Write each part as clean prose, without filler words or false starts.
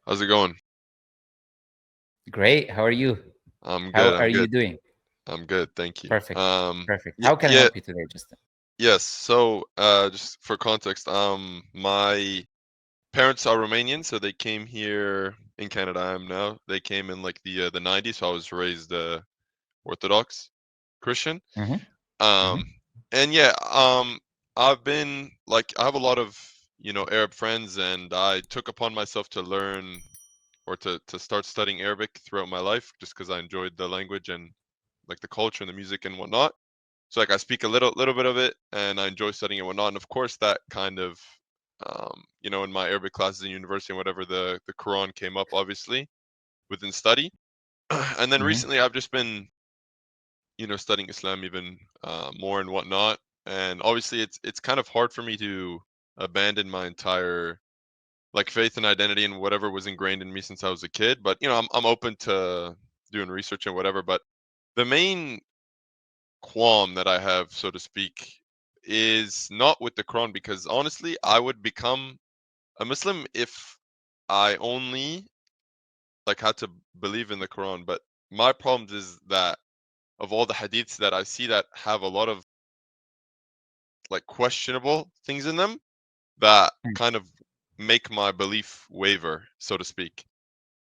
How's it going? Great. How are you? I'm How good. are I'm you good. doing? I'm good. Thank you. Perfect. Perfect. Yeah, How can I yeah, help you today, Justin? yes. So, just for context, my parents are Romanian, so they came here in Canada. I am now. They came in like the 90s, so I was raised Orthodox Christian. Mm-hmm. Mm-hmm. Um, and yeah, I've been like I have a lot of Arab friends, and I took upon myself to learn or to start studying Arabic throughout my life, just because I enjoyed the language and like the culture and the music and whatnot. So like I speak a little bit of it, and I enjoy studying it and whatnot. And of course, that kind of in my Arabic classes in university and whatever, the Quran came up obviously within study. And then Mm-hmm. recently, I've just been studying Islam even more and whatnot. And obviously, it's kind of hard for me to abandon my entire like faith and identity and whatever was ingrained in me since I was a kid. But I'm open to doing research and whatever. But the main qualm that I have, so to speak, is not with the Quran because honestly, I would become a Muslim if I only like had to believe in the Quran. But my problem is that of all the hadiths that I see that have a lot of like questionable things in them that kind of make my belief waver, so to speak.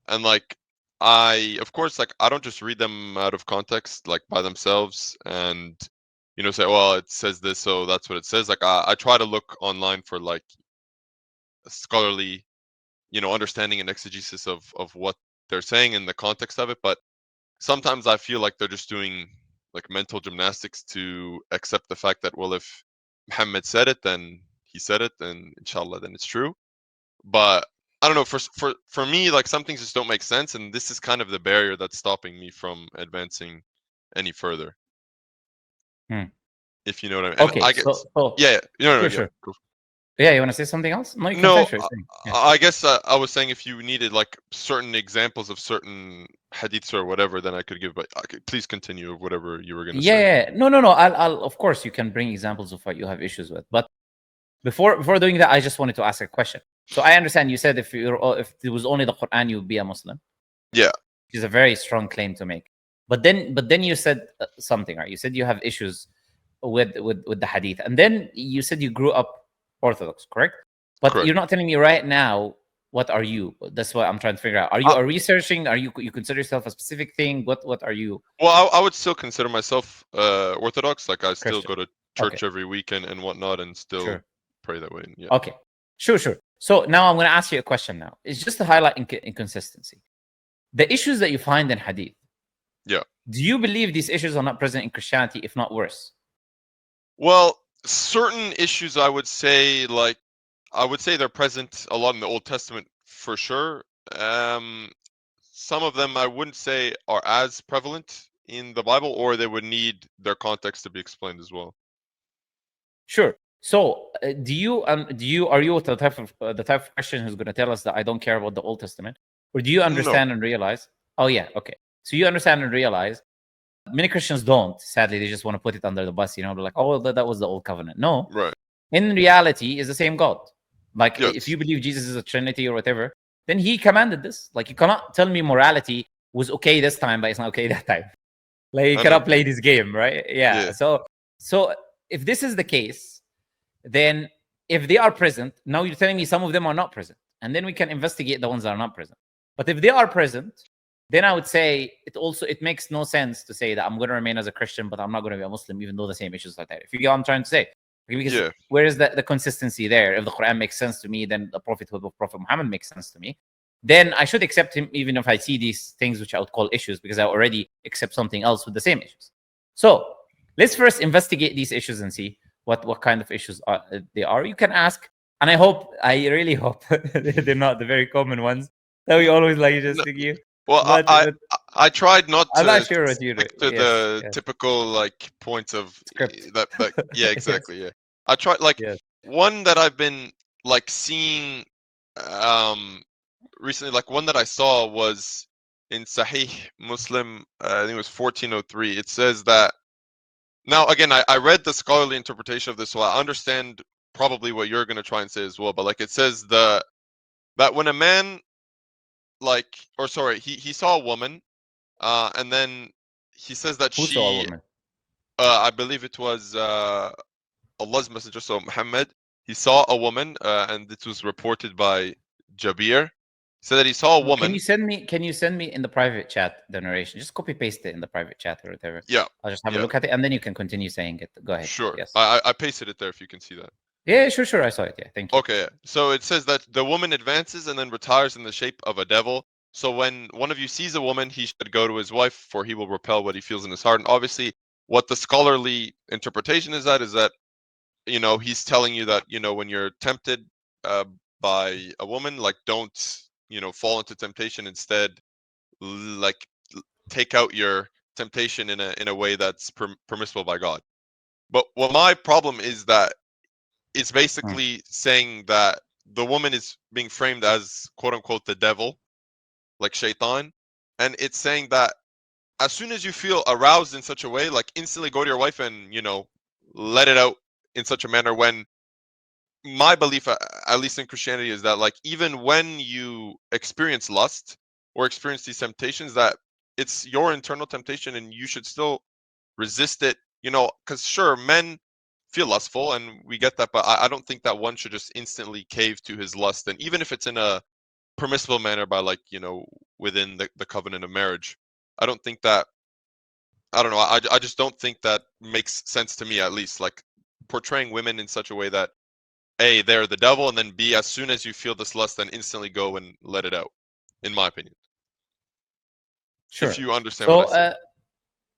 And like I of course like I don't just read them out of context like by themselves and say, well, it says this, so that's what it says. Like I try to look online for like a scholarly understanding and exegesis of what they're saying in the context of it. But sometimes I feel like they're just doing like mental gymnastics to accept the fact that, well, if Muhammad said it, then he said it, and inshallah then it's true. But I don't know, for me, like some things just don't make sense, and this is kind of the barrier that's stopping me from advancing any further, Hmm. if you know what I mean. And Okay. I So, guess, so yeah, no, sure, yeah, sure. cool. Yeah, you want to say something else? No, you can No, finish what you're saying. Yeah. I guess I was saying if you needed like certain examples of certain hadiths or whatever, then I could give. But please continue of whatever you were gonna Yeah, say. yeah, yeah. No, no, no. Of course, you can bring examples of what you have issues with. But before doing that, I just wanted to ask a question. So I understand you said if it was only the Quran, you'd be a Muslim, Yeah, which is a very strong claim to make. But then you said something, right? You said you have issues with the hadith, and then you said you grew up Orthodox, correct? But correct. you're not telling me right now what are you. That's what I'm trying to figure out. Are I, you a researching? Are you consider yourself a specific thing? What are you? well, I would still consider myself Orthodox. Like I still Christian? go to Okay, church every weekend and whatnot, and still sure. pray that way. Yeah, Okay, sure, sure. So now I'm going to ask you a question. Now it's just to highlight inconsistency. The issues that you find in hadith. yeah. Do you believe these issues are not present in Christianity, if not worse? Well, certain issues I would say they're present a lot in the Old Testament for sure. Um, some of them I wouldn't say are as prevalent in the Bible, or they would need their context to be explained as well. Sure. So, do you are you the type of Christian who's going to tell us that I don't care about the Old Testament, or do you No, understand and realize? Oh yeah, okay. So you understand and realize many Christians don't. Sadly, they just want to put it under the bus. They're like, oh, well, that was the old covenant. No, right. in reality, is the same God. Like if Yes. you believe Jesus is a Trinity or whatever, then He commanded this. Like you cannot tell me morality was okay this time, but it's not okay that time. Like you I know. cannot play this game, right? Yeah. Yeah. So if this is the case, then if they are present, now you're telling me some of them are not present, and then we can investigate the ones that are not present. But if they are present, then I would say it makes no sense to say that I'm going to remain as a Christian, but I'm not going to be a Muslim, even though the same issues are there. If you get what I'm trying to say, because Yeah. where is the consistency there? If the Quran makes sense to me, then the prophethood of Prophet Muhammad makes sense to me. Then I should accept him, even if I see these things which I would call issues, because I already accept something else with the same issues. So let's first investigate these issues and see what kind of issues they are. You can ask, and I really hope they're not the very common ones that we always like No, just to give. well, But I tried not I'm not to sure what you do. stick to Yes, the yes. typical like points of Script. that. Yeah, Yes, exactly. Yeah, I tried like yes. one that I've been like seeing um recently. Like one that I saw was in Sahih Muslim. I think it was 1403. It says that now again. I read the scholarly interpretation of this, so I understand probably what you're going to try and say as well. But like it says that when a man like, or sorry, he saw a woman, and then he says that Who saw a she, woman? I believe it was Allah's messenger, so Muhammad. He saw a woman, and this was reported by Jabir. He said that he saw a Well, can woman. you send me? Can you send me in the private chat the narration? Just copy paste it in the private chat or whatever. Yeah, I'll just have a yeah, look at it, and then you can continue saying it. Go ahead. sure. Yes. I pasted it there if you can see that. Yeah, sure. I saw it. Yeah, thank you. Okay, so it says that the woman advances and then retires in the shape of a devil. So when one of you sees a woman, he should go to his wife, for he will repel what he feels in his heart. And obviously, what the scholarly interpretation is that he's telling you that when you're tempted uh, by a woman, like, don't fall into temptation. Instead, like, take out your temptation in a way that's permissible by God. But what my problem is that it's Hmm. basically saying that the woman is being framed as quote unquote the devil, like shaitan, and it's saying that as soon as you feel aroused in such a way, like, instantly go to your wife and let it out in such a manner. When my belief, at least in Christianity, is that, like, even when you experience lust or experience these temptations, that it's your internal temptation and you should still resist it. Because sure, men feel lustful and we get that, but I don't think that one should just instantly cave to his lust, and even if it's in a permissible manner by, like, within the covenant of marriage. I don't think that, I don't know, I just don't think that makes sense to me, at least, like, portraying women in such a way that A, they're the devil, and then B, as soon as you feel this lust, then instantly go and let it out, in my opinion. If Sure. you understand what I So, said.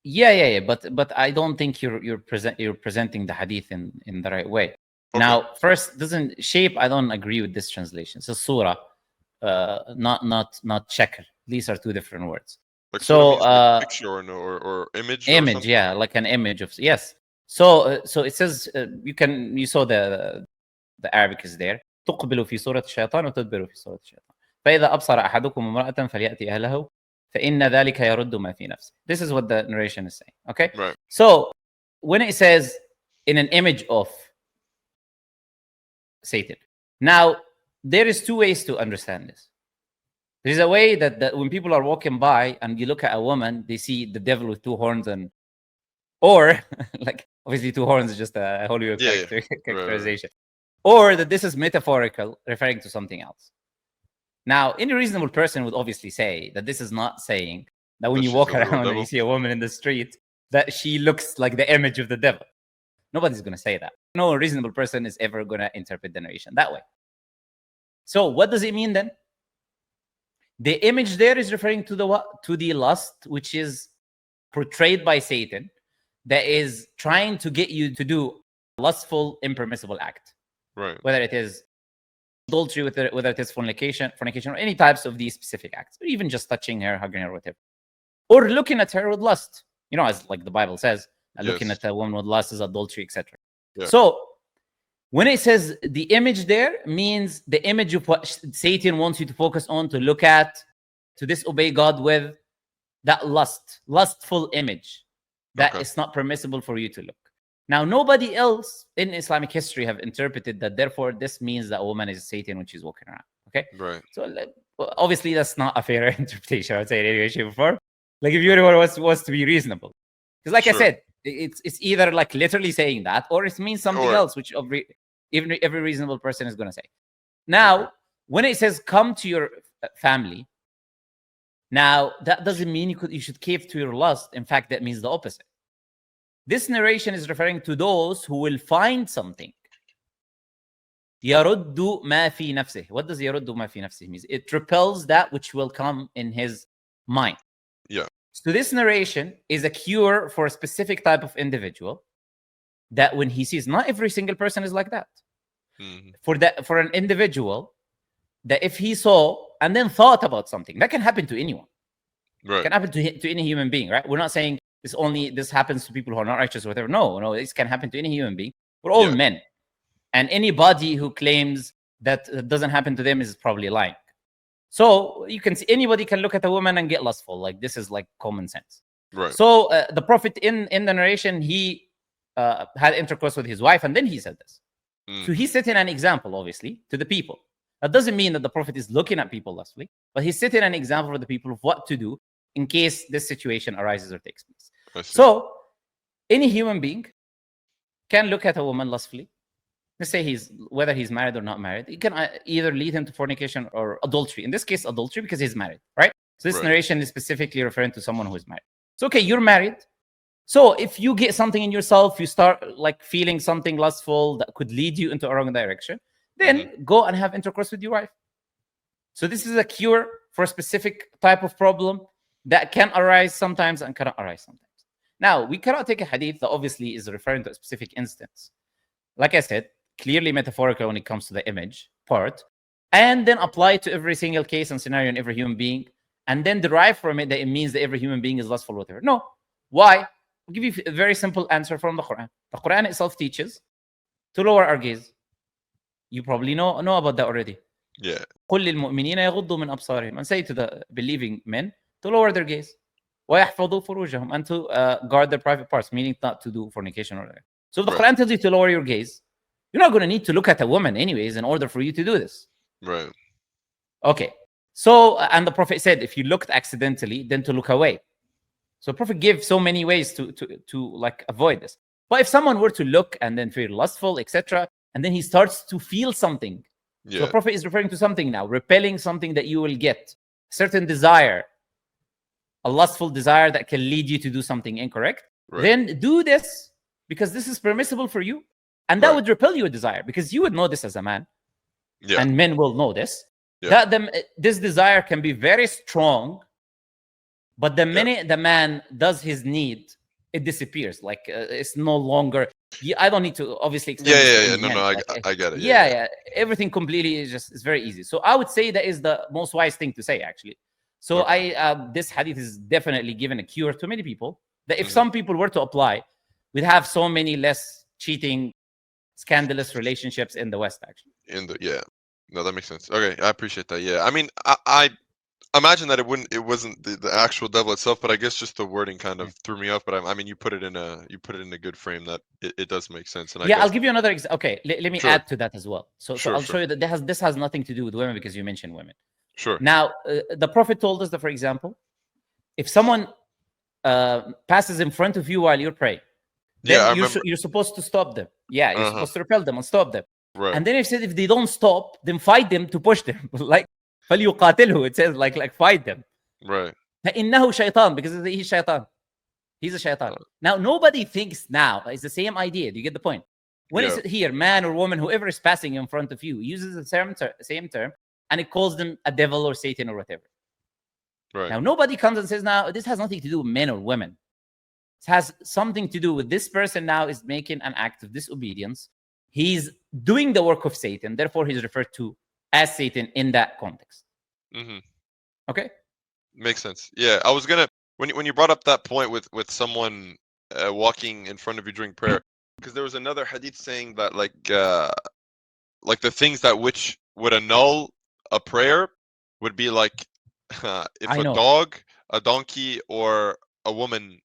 yeah. But I don't think you're presenting the hadith in the right way. Okay. Now, first, doesn't shape. I don't agree with this translation. So, surah, not shakl. These are two different words. Like, surah So, means like picture or image or image, something. yeah, like an image of, yes. So it says, you saw the Arabic is there. تقبل في صورة الشيطان وتدبر في صورة الشيطان. فإذا أبصر أحدكم امرأة فليأتي أهله فإن ذلك يرد ما في نفسه. This is what the narration is saying. Okay. Right. So when it says in an image of Satan, now there is two ways to understand this. There is a way that when people are walking by and you look at a woman, they see the devil with two horns, or like, obviously two horns is just a Hollywood Yeah. Right. characterization, or that this is metaphorical, referring to something else. Now, any reasonable person would obviously say that this is not saying that when That you she's walk a literal around and you devil. see a woman in the street, that she looks like the image of the devil. Nobody's going to say that. No reasonable person is ever going to interpret the narration that way. So what does it mean then? The image there is referring to the lust, which is portrayed by Satan, that is trying to get you to do lustful, impermissible act. Right. Whether it is adultery, whether it is fornication, or any types of these specific acts, or even just touching her, hugging her, whatever, or looking at her with lust. As like the Bible says, looking Yes. at a woman with lust is adultery, etc. Yeah. So when it says the image there, means the image of what Satan wants you to focus on, to look at, to disobey God with, that lustful image that it's not permissible for you to look. Now, nobody else in Islamic history have interpreted that, therefore, this means that a woman is Satan when she's walking around. Okay? Right. So, obviously, that's not a fair interpretation, I would say, in any way, shape, or form. Like, if you really wants to be reasonable. Because, like I said, it's either like literally saying that, or it means something else, which even every reasonable person is going to say. Now, when it says, come to your family, now, that doesn't mean you should cave to your lust. In fact, that means the opposite. This narration is referring to those who will find something. يَرُدُّ مَا فِي نَفْسِهِ. What does يَرُدُّ مَا فِي نَفْسِهِ mean? It repels that which will come in his mind. Yeah. So this narration is a cure for a specific type of individual that when he sees, not every single person is like that. Mm-hmm. For an individual that if he saw and then thought about something, that can happen to anyone. Right. It can happen to any human being, right? We're not saying this happens to people who are not righteous or whatever. No, this can happen to any human being. We're all men. And anybody who claims that it doesn't happen to them is probably lying. So you can see anybody can look at a woman and get lustful. Like, this is like common sense. Right. So the Prophet in the narration, he had intercourse with his wife, and then he said this. So he's setting an example, obviously, to the people. That doesn't mean that the Prophet is looking at people lustfully, but he's setting an example for the people of what to do in case this situation arises or takes place. So, any human being can look at a woman lustfully. Let's say whether he's married or not married, it can either lead him to fornication or adultery. In this case, adultery because he's married, right? So this narration is specifically referring to someone who is married. So, okay, you're married. So if you get something in yourself, you start like feeling something lustful that could lead you into a wrong direction, then go and have intercourse with your wife. So this is a cure for a specific type of problem that can arise sometimes and cannot arise sometimes. Now, we cannot take a hadith that obviously is referring to a specific instance. Like I said, clearly metaphorical when it comes to the image part, and then apply it to every single case and scenario in every human being, and then derive from it that it means that every human being is lustful, whatever. No. Why? I'll give you a very simple answer from the Quran. The Quran itself teaches to lower our gaze. You probably know about that already. Yeah. قُلْ لِلْمُؤْمِنِينَ يَغُضُّوا مِنْ أَبْصَارِهِمْ, and say to the believing men to lower their gaze. وَيَحْفَظُوا فُرُوجَهُم, and to guard their private parts, meaning not to do fornication or whatever. So if the Quran tells you to lower your gaze, you're not going to need to look at a woman anyways in order for you to do this. Right. Okay. So, and the Prophet said, if you looked accidentally, then to look away. So the Prophet gives so many ways to like avoid this. But if someone were to look and then feel lustful, etc., and then he starts to feel something, so the Prophet is referring to something now, repelling something that you will get, certain desire, a lustful desire that can lead you to do something incorrect, then do this because this is permissible for you. And that would repel your desire because you would know this as a man. And men will know this. That this desire can be very strong, but the minute the man does his need, it disappears. Like it's no longer. I don't need to obviously explain. I get it. Everything completely is just, it's very easy. So I would say that is the most wise thing to say, actually. So this hadith is definitely given a cure to many people. That if some people were to apply, we'd have so many less cheating, scandalous relationships in the West, actually. No, that makes sense. Okay, I appreciate that. Yeah, I mean, I imagine that it wasn't the actual devil itself, but I guess just the wording kind of threw me off. But I mean, you put it in a good frame that it does make sense. And I'll give you another example. Okay, let me add to that as well. So I'll show you that this has nothing to do with women because you mentioned women. Sure. Now, the Prophet told us that, for example, if someone passes in front of you while you're praying, then you're supposed to stop them. Yeah, you're supposed to repel them and stop them. Right. And then it said if they don't stop, then fight them to push them. Like فَلْيُقَاتِلْهُ, it says like fight them. Right. فَإِنَّهُ شَيْطَان, because he's shaitan. He's a shaitan. Now, nobody thinks now, it's the same idea. Do you get the point? When it's here, man or woman, whoever is passing in front of you, uses the same term, and it calls them a devil or Satan or whatever. Right. Now, nobody comes and says, now, this has nothing to do with men or women. It has something to do with this person now is making an act of disobedience. He's doing the work of Satan. Therefore, he's referred to as Satan in that context. Okay? Makes sense. Yeah, I was gonna when you brought up that point with someone walking in front of you during prayer, because there was another hadith saying that like the things that which would annul a prayer would be like if a dog, a donkey, or a woman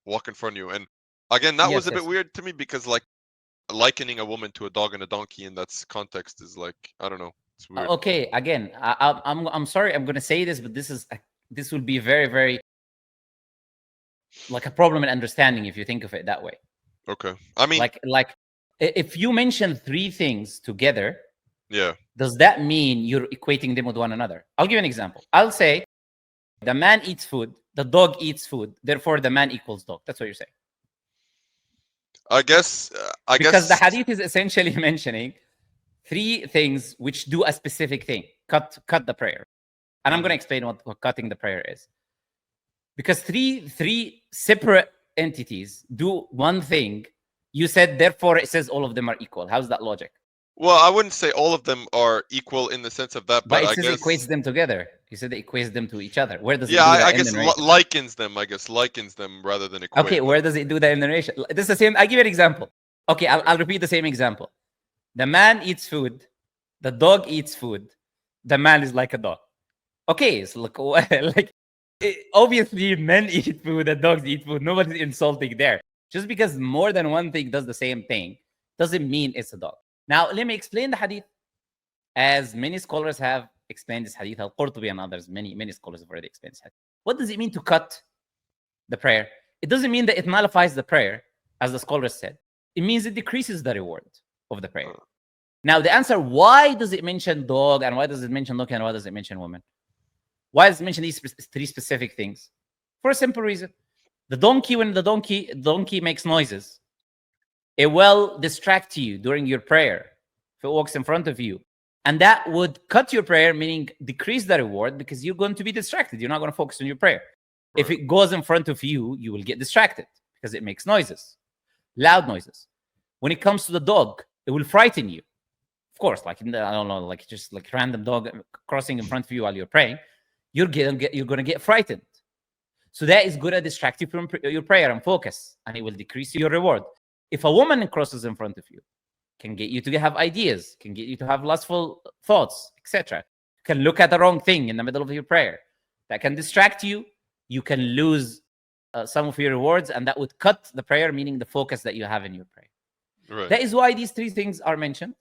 walk in front of you. And again, that was a bit weird to me because like likening a woman to a dog and a donkey in that context is like, I don't know, it's weird. Okay, again, I'm sorry, I'm gonna say this, but this will be very, very like a problem in understanding if you think of it that way. Okay, I mean, like if you mention three things together, does that mean you're equating them with one another? I'll give you an example. I'll say the man eats food, the dog eats food, therefore the man equals dog. That's what you're saying. I guess because the hadith is essentially mentioning three things which do a specific thing. Cut the prayer. And I'm going to explain what cutting the prayer is. Because three separate entities do one thing. You said, therefore, it says all of them are equal. How's that logic? Well, I wouldn't say all of them are equal in the sense of that, but it says it equates them together. You said it equates them to each other. Where does it do that? Yeah, I guess likens them. I guess likens them rather than equate. Okay, where does it do that in the narration? This is the same. I'll give you an example. Okay, I'll repeat the same example. The man eats food. The dog eats food. The man is like a dog. Okay, so look, like obviously men eat food and dogs eat food. Nobody's insulting there. Just because more than one thing does the same thing doesn't mean it's a dog. Now, let me explain the hadith. as many scholars have explained this hadith, Al-Qurtubi and others, many scholars have already explained this hadith. What does it mean to cut the prayer? It doesn't mean that it nullifies the prayer, as the scholars said. It means it decreases the reward of the prayer. Now, the answer, why does it mention dog, and why does it mention donkey, and why does it mention woman? Why does it mention these three specific things? For a simple reason. The donkey, when the donkey makes noises, it will distract you during your prayer if it walks in front of you. And that would cut your prayer, meaning decrease the reward, because you're going to be distracted. You're not going to focus on your prayer. Right. If it goes in front of you, you will get distracted because it makes noises, loud noises. When it comes to the dog, it will frighten you. Of course, like, I don't know, like just like random dog crossing in front of you while you're praying, you're going to get frightened. So that is going to distract you from your prayer and focus, and it will decrease your reward. If a woman crosses in front of you, can get you to have ideas, can get you to have lustful thoughts, etc. Can look at the wrong thing in the middle of your prayer. That can distract you. You can lose some of your rewards, and that would cut the prayer, meaning the focus that you have in your prayer. Right. That is why these three things are mentioned.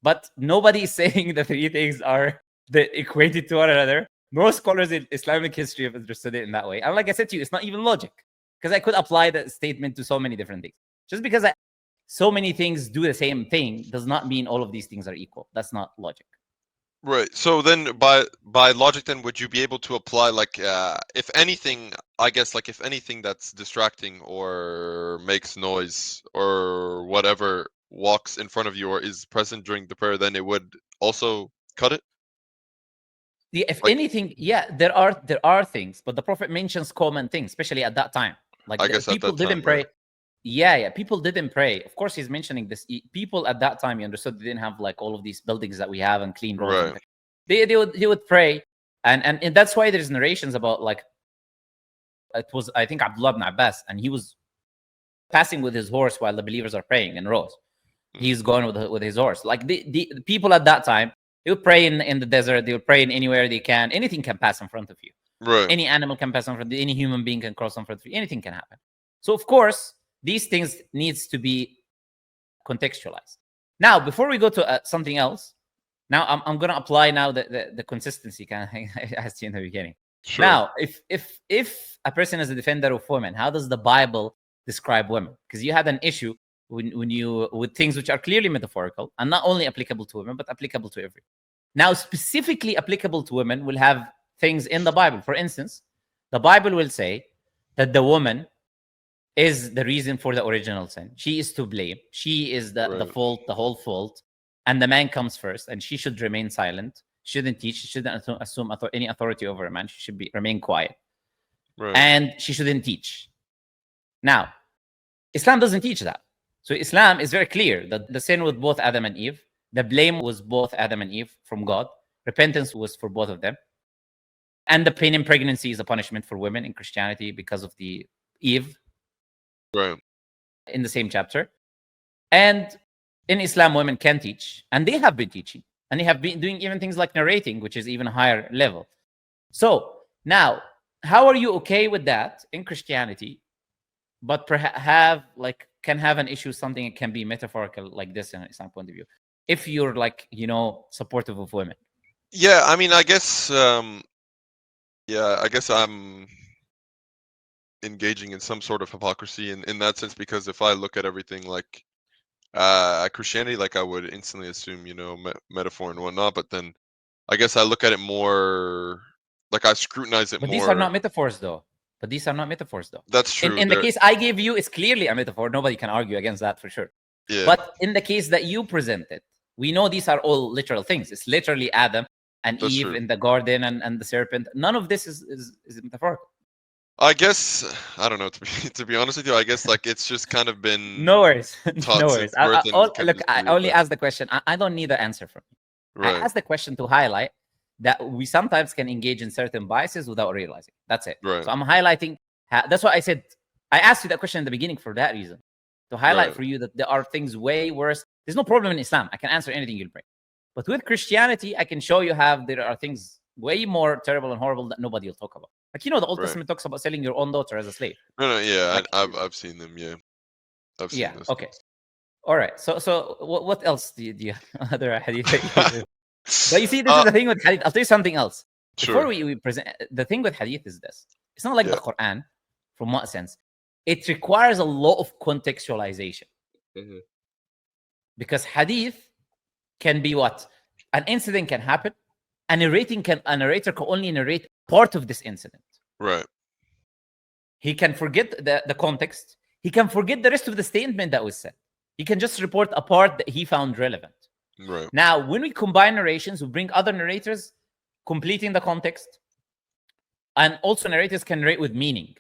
But nobody is saying the three things are equated to one another. Most scholars in Islamic history have understood it in that way. And like I said to you, it's not even logic, because I could apply that statement to so many different things. Just because so many things do the same thing does not mean all of these things are equal. That's not logic. Right. So then by logic, then would you be able to apply, like, if anything, I guess, like, if anything that's distracting or makes noise or whatever walks in front of you or is present during the prayer, then it would also cut it? Yeah, if like, anything, yeah, there are things, but the Prophet mentions common things, especially at that time. Like, I guess people at that time, didn't pray. right. Yeah, people didn't pray. Of course, he's mentioning this. People at that time, you understood, they didn't have like all of these buildings that we have and clean roads. Right. They would pray, and that's why there's narrations about, like, it was, I think, Abdullah ibn Abbas, and he was passing with his horse while the believers are praying in rows. He's going with his horse. Like the people at that time, they would pray in the desert. They would pray in anywhere they can. Anything can pass in front of you. Right. Any animal can pass in front of you. Any human being can cross in front of you. Anything can happen. So of course, these things needs to be contextualized. Now, before we go to something else, now I'm going to apply now the consistency kind of thing I asked you in the beginning. Sure. Now, if a person is a defender of women, how does the Bible describe women? Because you had an issue when you with things which are clearly metaphorical and not only applicable to women, but applicable to everyone. Now, specifically applicable to women will have things in the Bible. For instance, the Bible will say that the woman is the reason for the original sin. She is to blame. She is the fault, the whole fault. And the man comes first, and she should remain silent. Shouldn't teach. She shouldn't assume any authority over a man. She should remain quiet. Right. And she shouldn't teach. Now, Islam doesn't teach that. So Islam is very clear that the sin was both Adam and Eve. The blame was both Adam and Eve from God. Repentance was for both of them. And the pain in pregnancy is a punishment for women in Christianity because of the Eve. Right. In the same chapter. And in Islam, women can teach, and they have been teaching, and they have been doing even things like narrating, which is even a higher level. So now, how are you okay with that in Christianity, but perhaps can have an issue, something that can be metaphorical like this in an Islam point of view, if you're supportive of women? Yeah, I mean, I guess I'm engaging in some sort of hypocrisy in that sense, because if I look at everything like Christianity, like, I would instantly assume, metaphor and whatnot, but then I guess I look at it more, like, I scrutinize it more. But these are not metaphors, though. That's true. In the case I gave you, it's clearly a metaphor. Nobody can argue against that for sure. Yeah. But in the case that you presented, we know these are all literal things. It's literally Adam and Eve true. In the garden and the serpent. None of this is metaphorical. I guess, I don't know, to be honest with you, I guess, like, it's just kind of been no worries. No worries. I only asked the question. I don't need the answer from you. Right. I asked the question to highlight that we sometimes can engage in certain biases without realizing. That's it. Right. So I'm highlighting. That's why I said I asked you that question in the beginning for that reason, to highlight for you that there are things way worse. There's no problem in Islam. I can answer anything you'll bring. But with Christianity, I can show you how there are things way more terrible and horrible that nobody will talk about. Like, the Old Testament talks about selling your own daughter as a slave. No, yeah, like, I've seen them, yeah. I've seen those okay. things. All right. So what else do you other hadith that you But you see, this is the thing with hadith. I'll tell you something else. Before Sure. we present, the thing with hadith is this. It's not like Yeah. the Quran, from what sense? It requires a lot of contextualization. Mhm. Because hadith can be what? An incident can happen. A narrator can only narrate part of this incident. Right. He can forget the context. He can forget the rest of the statement that was said. He can just report a part that he found relevant. Right. Now, when we combine narrations, we bring other narrators completing the context. And also narrators can narrate with meaning.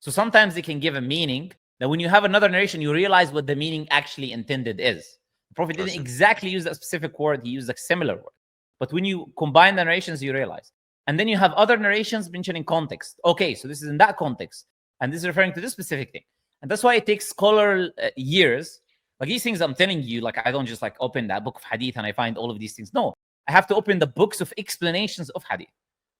So sometimes they can give a meaning that when you have another narration, you realize what the meaning actually intended is. The Prophet didn't exactly use that specific word. He used a similar word. But when you combine the narrations, you realize. And then you have other narrations mentioning context. Okay, so this is in that context. And this is referring to this specific thing. And that's why it takes scholar years. Like these things I'm telling you, like I don't just like open that book of hadith and I find all of these things. No, I have to open the books of explanations of hadith.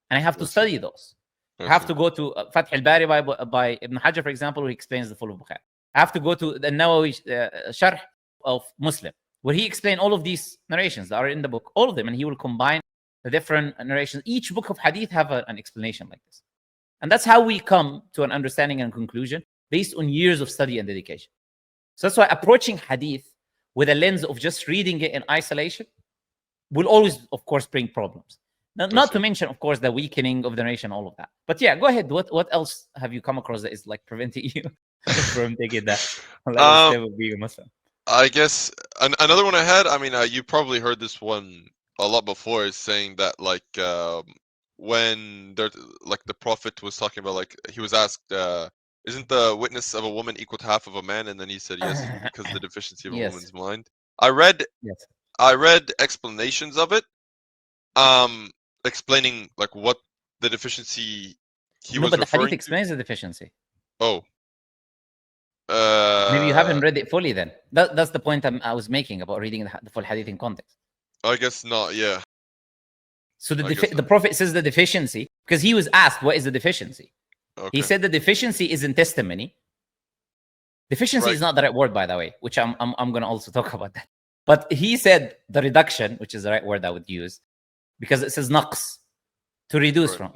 And I have to study those. I have to go to Fath al-Bari by Ibn Hajar, for example, where he explains the full of Bukhari. I have to go to the Nawawi Sharh of Muslim, where he explains all of these narrations that are in the book, all of them, and he will combine the different narrations. Each book of hadith have an explanation like this. And that's how we come to an understanding and conclusion based on years of study and dedication. So that's why approaching hadith with a lens of just reading it in isolation will always, of course, bring problems. Not to mention, of course, the weakening of the narration, all of that. But yeah, go ahead. What else have you come across that is like preventing you from taking that step of being a Muslim? I guess another one I had. I mean, you probably heard this one a lot before. Is saying that like when there, like the Prophet was talking about, like he was asked, isn't the witness of a woman equal to half of a man? And then he said yes, because of the deficiency of a woman's mind. I read explanations of it, explaining like what the deficiency he was but the referring hadith explains the deficiency. Oh. Maybe you haven't read it fully then. That's the point I was making about reading the full hadith in context. I guess not, yeah. So the Prophet says the deficiency, because he was asked, what is the deficiency? Okay. He said the deficiency is in testimony. Deficiency is not the right word, by the way, which I'm going to also talk about that. But he said the reduction, which is the right word I would use, because it says naqs, to reduce from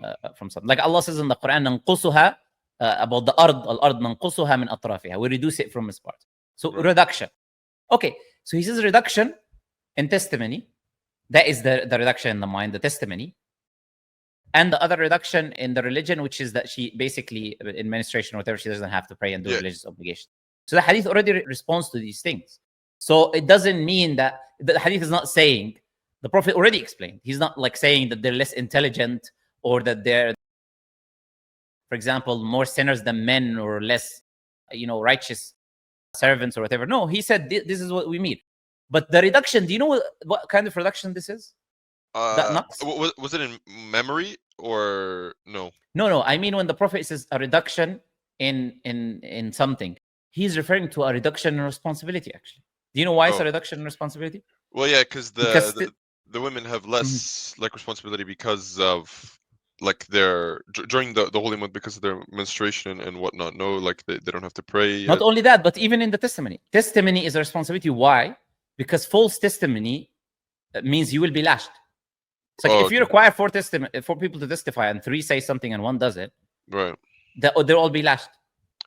something. Like Allah says in the Quran, nanqusuha, about the ard, al-ard nanqusuha min atrafiha. We reduce it from its parts. So reduction. Okay, so he says reduction in testimony. That is the reduction in the mind, the testimony. And the other reduction in the religion, which is that she basically, in menstruation or whatever, she doesn't have to pray and do religious obligations. So the hadith already responds to these things. So it doesn't mean that the hadith is not saying, the Prophet already explained. He's not like saying that they're less intelligent or that they're, for example, more sinners than men or less, righteous servants or whatever. No, he said this is what we mean. But the reduction, do you know what kind of reduction this is? Was it in memory or no? No. I mean, when the Prophet says a reduction in something, he's referring to a reduction in responsibility, actually. Do you know why it's a reduction in responsibility? Well, yeah, because the women have less like responsibility because of like their during the holy month, because of their menstruation and whatnot. No, like they don't have to pray. Not only that, but even in the testimony is a responsibility. Why? Because false testimony means you will be lashed. It's like if you require four people to testify and 3 say something and 1 doesn't, right? They'll all be lashed.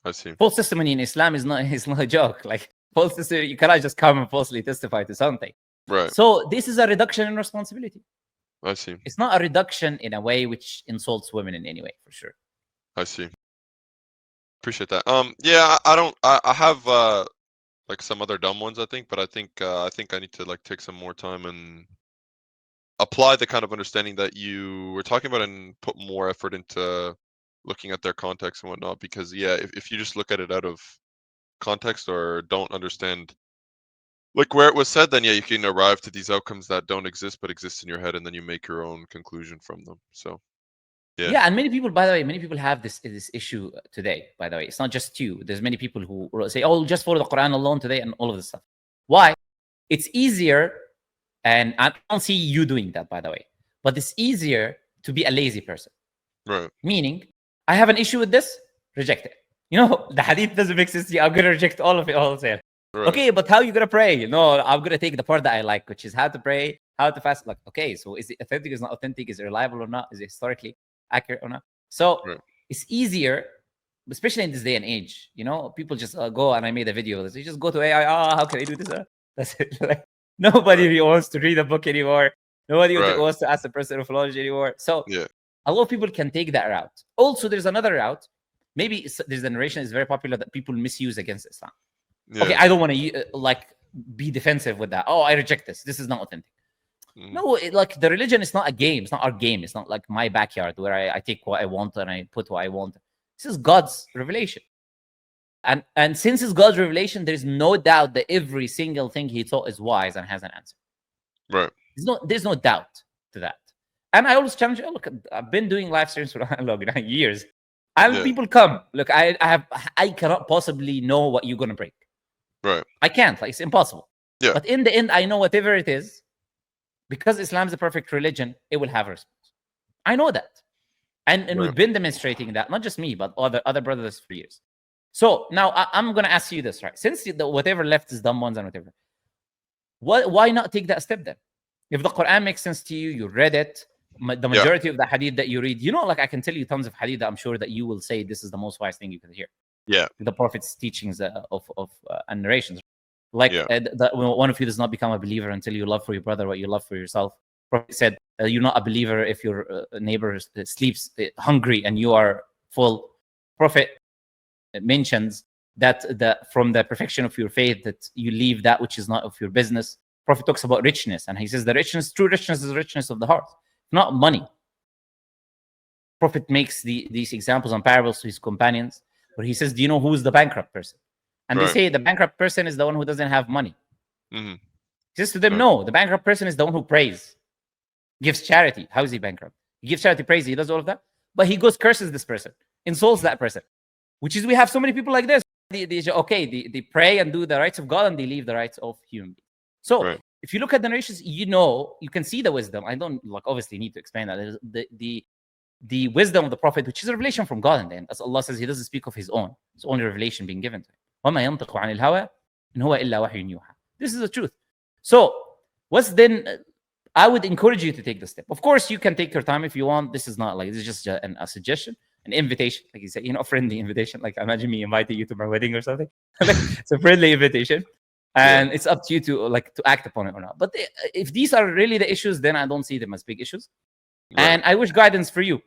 I see. False testimony in Islam is not a joke. Like false testimony, you cannot just come and falsely testify to something. Right. So this is a reduction in responsibility. I see. It's not a reduction in a way which insults women in any way, for sure. I see. Appreciate that. Yeah, I have like some other dumb ones, I think, but I think I need to like take some more time and apply the kind of understanding that you were talking about and put more effort into looking at their context and whatnot. Because yeah, if you just look at it out of context or don't understand like where it was said, then yeah, you can arrive to these outcomes that don't exist but exist in your head, and then you make your own conclusion from them. So yeah, and many people, by the way, have this issue today. By the way, it's not just you. There's many people who say, "Oh, just follow the Quran alone today," and all of this stuff. Why? It's easier, and I don't see you doing that, by the way. But it's easier to be a lazy person. Right. Meaning, I have an issue with this, reject it. The hadith doesn't make sense to you. I'm gonna reject all of it wholesale. Right. Okay, but how are you gonna pray? No, I'm gonna take the part that I like, which is how to pray, how to fast. Like, okay, so is it authentic? Is it not authentic? Is it reliable or not? Is it historically accurate or not? So Right. it's easier, especially in this day and age. You know, people just go, and I made a video of this. You just go to AI. Oh, how can I do this? That's it. Like, nobody Right. really wants to read a book anymore. Nobody Right. wants to ask the person of philology anymore. So Yeah. a lot of people can take that route. Also, there's another route. Maybe there's a narration is very popular that people misuse against Islam. Okay, Yeah. I don't want to like be defensive with that. Oh, I reject this. This is not authentic. Mhm. No, like the religion is not a game. It's not our game. It's not like my backyard where I take what I want and I put what I want. This is God's revelation. And since it's God's revelation, there's no doubt that every single thing he taught is wise and has an answer. Right. There's no doubt to that. And I always challenge, look, I've been doing live streams for years. And Yeah. people come. Look, I cannot possibly know what you're gonna break. Right. I can't. Like, it's impossible. Yeah. But in the end, I know whatever it is, because Islam is the perfect religion, it will have a response. I know that. And Right. we've been demonstrating that, not just me, but other brothers for years. So now I'm going to ask you this, right? Since whatever left is dumb ones and whatever, why not take that step then? If the Quran makes sense to you, you read it, the majority of the hadith that you read, you know, like I can tell you tons of hadith that I'm sure that you will say this is the most wise thing you can hear. Yeah. The Prophet's teachings of and narrations. Like Yeah. One of you does not become a believer until you love for your brother what you love for yourself. Prophet said, you're not a believer if your neighbor sleeps hungry and you are full. Prophet mentions that from the perfection of your faith that you leave that which is not of your business. Prophet talks about richness, and he says the true richness is the richness of the heart, not money. Prophet makes these examples and parables to his companions, where he says, do you know who's the bankrupt person? And they say the bankrupt person is the one who doesn't have money. Mm-hmm. He says to them, no, the bankrupt person is the one who prays, gives charity. How is he bankrupt? He gives charity, prays, he does all of that. But he goes, curses this person, insults that person, which is, we have so many people like this. They pray and do the rights of God and they leave the rights of human beings. So if you look at the narrations, you can see the wisdom. I don't obviously need to explain that. The wisdom of the Prophet, which is a revelation from God in the end. As Allah says, he doesn't speak of his own. It's only revelation being given to him. وَمَا يَنطِقُ عَنِ الْهَوَىٰ إِنْ هُوَ إِلَّا وَحْيٌ يُوحَىٰ. This is the truth. So what's then? I would encourage you to take the step. Of course, you can take your time if you want. This is not like, this is just a suggestion, an invitation. Like you said, a friendly invitation. Like imagine me inviting you to my wedding or something. It's a friendly invitation. And it's up to you to act upon it or not. But if these are really the issues, then I don't see them as big issues. And I wish guidance for you.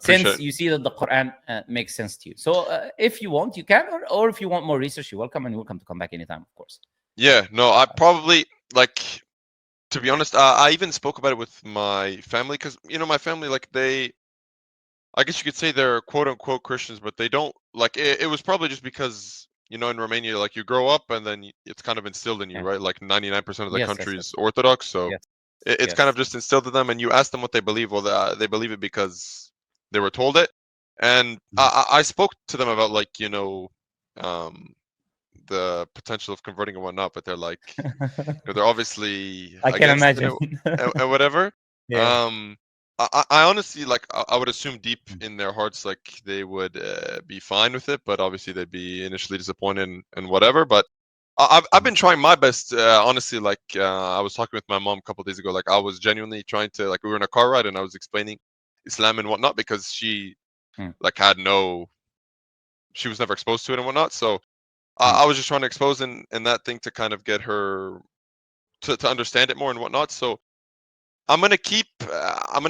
Since you see that the Quran makes sense to you. So if you want, you can, or if you want more research, you're welcome, and you're welcome to come back anytime, of course. Yeah, no, I probably, to be honest, I even spoke about it with my family, because, my family, I guess you could say they're quote unquote Christians, but they don't, it was probably just because, in Romania, you grow up and then it's kind of instilled in you, right? Like 99% of the country is Orthodox. So it's kind of just instilled in them, and you ask them what they believe. Well, they believe it because they were told it. And I spoke to them about the potential of converting and whatnot, but they're like, they're obviously I can imagine and whatever. I honestly, I would assume deep in their hearts, they would be fine with it, but obviously they'd be initially disappointed and whatever. But I've been trying my best, honestly. I was talking with my mom a couple of days ago. I was genuinely trying to, we were in a car ride and I was explaining Islam and whatnot, because she she was never exposed to it and whatnot. So I was just trying to expose in that thing to kind of get her to understand it more and whatnot. So I'm gonna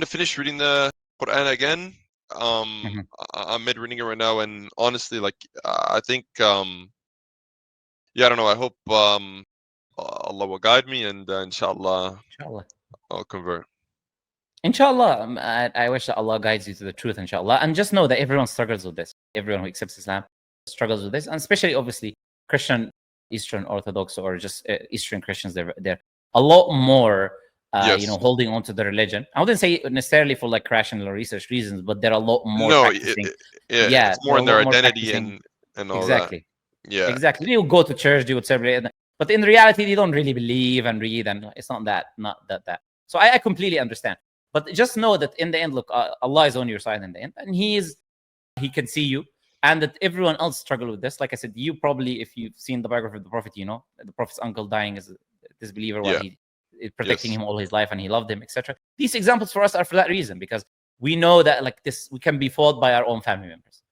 finish reading the Quran again. I'm mid reading it right now, and honestly, I think I don't know. I hope Allah will guide me, and inshallah, I'll convert. Inshallah, I wish that Allah guides you to the truth, inshallah. And just know that everyone struggles with this. Everyone who accepts Islam struggles with this, and especially, obviously, Christian, Eastern Orthodox, or just Eastern Christians. They're a lot more, holding on to the religion. I wouldn't say necessarily for rational research reasons, but they're a lot more practicing. It's more in their identity and all that. Yeah, exactly. You go to church, you would celebrate, but in reality, they don't really believe and read, and it's not that. So I completely understand. But just know that in the end, look, Allah is on your side in the end, and He can see you. and that everyone else struggle with this. Like I said, you probably, if you've seen the biography of the Prophet, the Prophet's uncle dying as a disbeliever while he protecting him all his life, and he loved him, etc. These examples for us are for that reason, because we know that like this, we can be fought by our own family members.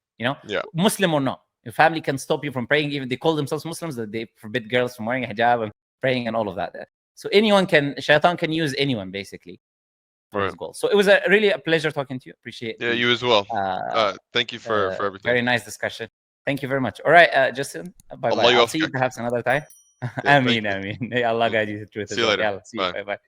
Muslim or not, your family can stop you from praying. Even they call themselves Muslims, that they forbid girls from wearing a hijab and praying and all of that. So shaitan can use anyone basically for his goal. So it was really a pleasure talking to you. Appreciate it. You as well. Thank you for everything. Very nice discussion. Thank you very much. All right, Justin. Bye bye. I'll see you perhaps another time. Ameen. May Allah guide you to truth. See you later. Bye bye.